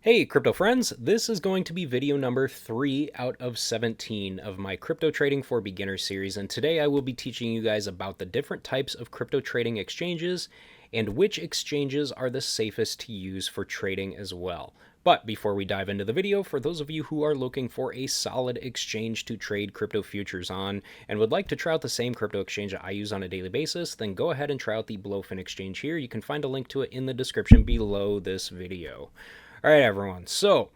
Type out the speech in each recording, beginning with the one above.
Hey crypto friends, this is going to be video number 3 out of 17 of my Crypto Trading for Beginners series, and today I will be teaching you guys about the different types of crypto trading exchanges and which exchanges are the safest to use for trading as well. But before we dive into the video, for those of you who are looking for a solid exchange to trade crypto futures on and would like to try out the same crypto exchange that I use on a daily basis, then go ahead and try out the Blowfin exchange here. You can find a link to it in the description below this video. All right, everyone. So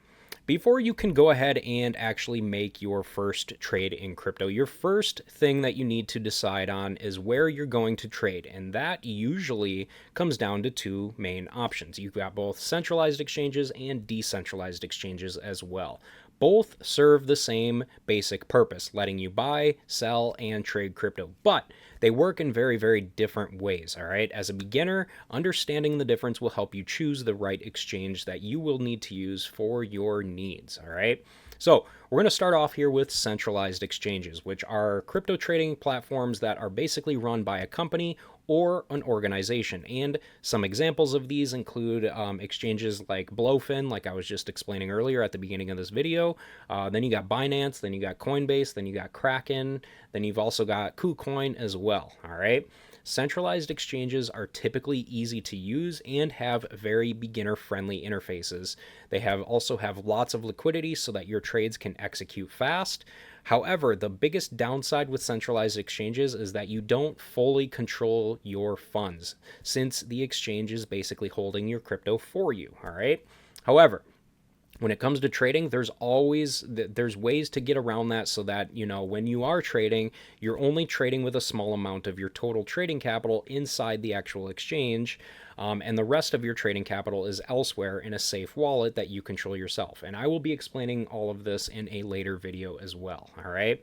before you can go ahead and actually make your first trade in crypto, your first thing that you need to decide on is where you're going to trade. And that usually comes down to two main options. You've got both centralized exchanges and decentralized exchanges as well. Both serve the same basic purpose, letting you buy, sell, and trade crypto. But they work in very, very different ways, all right? As a beginner, understanding the difference will help you choose the right exchange that you will need to use for your needs, all right? So we're going to start off here with centralized exchanges, which are crypto trading platforms that are basically run by a company or an organization. And some examples of these include exchanges like Blowfin, like I was just explaining earlier at the beginning of this video. Then you got Binance, then you got Coinbase, then you got Kraken, then you've also got KuCoin as well, all right? Centralized exchanges are typically easy to use and have very beginner-friendly interfaces. They also have lots of liquidity so that your trades can execute fast. However, the biggest downside with centralized exchanges is that you don't fully control your funds, since the exchange is basically holding your crypto for you, all right? However, when it comes to trading, there's ways to get around that so that, when you are trading, you're only trading with a small amount of your total trading capital inside the actual exchange, and the rest of your trading capital is elsewhere in a safe wallet that you control yourself. And I will be explaining all of this in a later video as well, all right?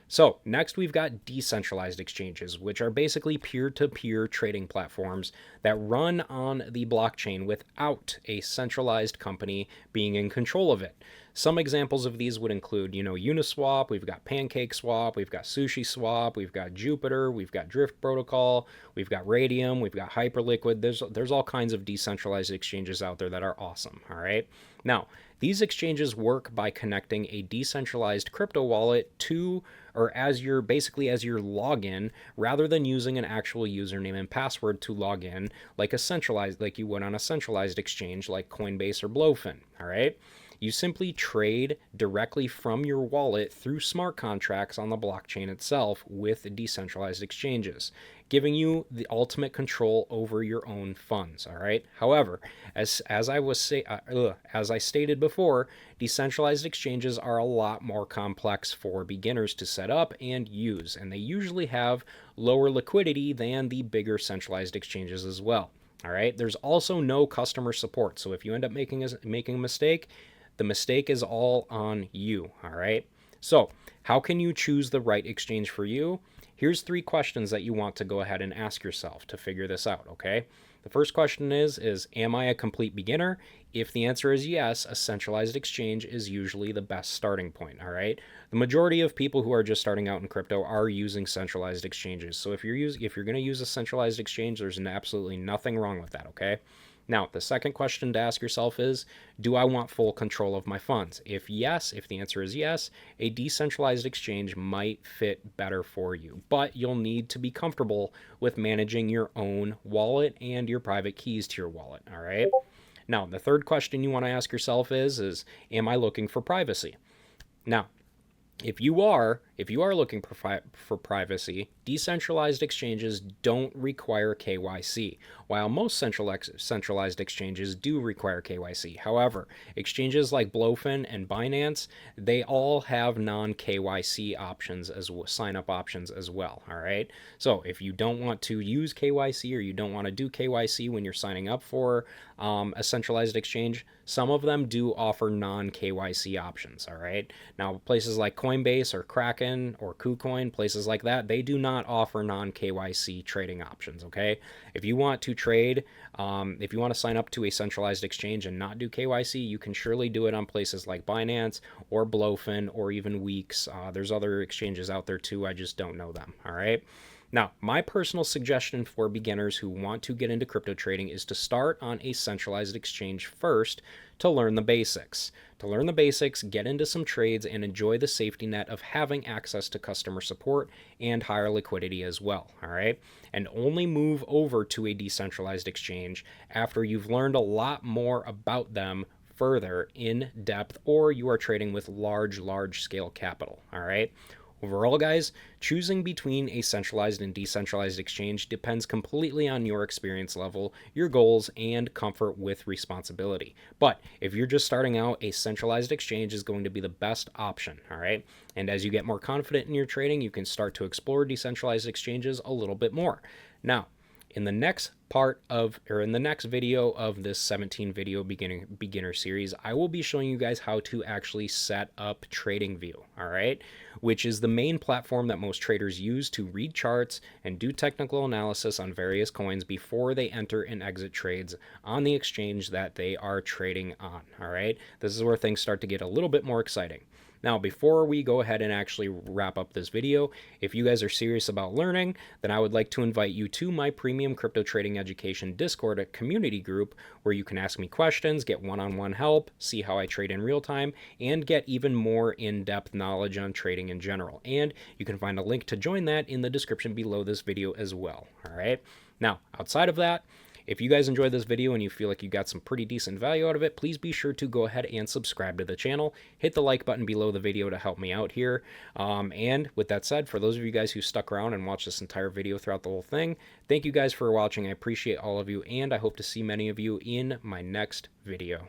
So next we've got decentralized exchanges, which are basically peer-to-peer trading platforms that run on the blockchain without a centralized company being in control of it. Some examples of these would include, Uniswap, we've got PancakeSwap, we've got SushiSwap, we've got Jupiter, we've got Drift Protocol, we've got Radium, we've got Hyperliquid. There's all kinds of decentralized exchanges out there that are awesome, all right? Now, these exchanges work by connecting a decentralized crypto wallet to or as your login, rather than using an actual username and password to log in like you would on a centralized exchange like Coinbase or Blowfin, all right? You simply trade directly from your wallet through smart contracts on the blockchain itself with decentralized exchanges, giving you the ultimate control over your own funds, all right? However, as I stated before, decentralized exchanges are a lot more complex for beginners to set up and use, and they usually have lower liquidity than the bigger centralized exchanges as well. All right, there's also no customer support, so if you end up making a mistake, the mistake is all on you, all right? So how can you choose the right exchange for you? Here's 3 questions that you want to go ahead and ask yourself to figure this out, okay? The first question is am I a complete beginner? If the answer is yes, a centralized exchange is usually the best starting point, all right? The majority of people who are just starting out in crypto are using centralized exchanges. So if you're going to use a centralized exchange, there's absolutely nothing wrong with that, okay? Now, the second question to ask yourself is, do I want full control of my funds? If the answer is yes, a decentralized exchange might fit better for you, but you'll need to be comfortable with managing your own wallet and your private keys to your wallet, all right? Now, the third question you want to ask yourself is am I looking for privacy? Now, if you are looking for privacy, decentralized exchanges don't require KYC, while most centralized exchanges do require KYC. However, exchanges like Blowfin and Binance, they all have non-KYC options sign-up options as well, all right? So if you don't want to use KYC or you don't want to do KYC when you're signing up for a centralized exchange, some of them do offer non-KYC options, all right? Now, places like Coinbase or Kraken or KuCoin, places like that, they do not offer non-KYC trading options, okay? If you want to trade, if you want to sign up to a centralized exchange and not do KYC, you can surely do it on places like Binance or Blowfin or even Weeks. There's other exchanges out there too, I just don't know them, all right? Now, my personal suggestion for beginners who want to get into crypto trading is to start on a centralized exchange first to learn the basics. To learn the basics, get into some trades, and enjoy the safety net of having access to customer support and higher liquidity as well. All right. And only move over to a decentralized exchange after you've learned a lot more about them further in depth, or you are trading with large scale capital. All right. Overall, guys, choosing between a centralized and decentralized exchange depends completely on your experience level, your goals, and comfort with responsibility. But if you're just starting out, a centralized exchange is going to be the best option, all right? And as you get more confident in your trading, you can start to explore decentralized exchanges a little bit more. Now, in the next video of this 17 video beginner series, I will be showing you guys how to actually set up TradingView, all right, which is the main platform that most traders use to read charts and do technical analysis on various coins before they enter and exit trades on the exchange that they are trading on. All right, this is where things start to get a little bit more exciting. Now, before we go ahead and actually wrap up this video, if you guys are serious about learning, then I would like to invite you to my premium crypto trading education Discord community group, where you can ask me questions, get one-on-one help, see how I trade in real time, and get even more in-depth knowledge on trading in general. And you can find a link to join that in the description below this video as well. All right. Now, outside of that, if you guys enjoyed this video and you feel like you got some pretty decent value out of it, please be sure to go ahead and subscribe to the channel. Hit the like button below the video to help me out here. And with that said, for those of you guys who stuck around and watched this entire video throughout the whole thing, thank you guys for watching. I appreciate all of you, and I hope to see many of you in my next video.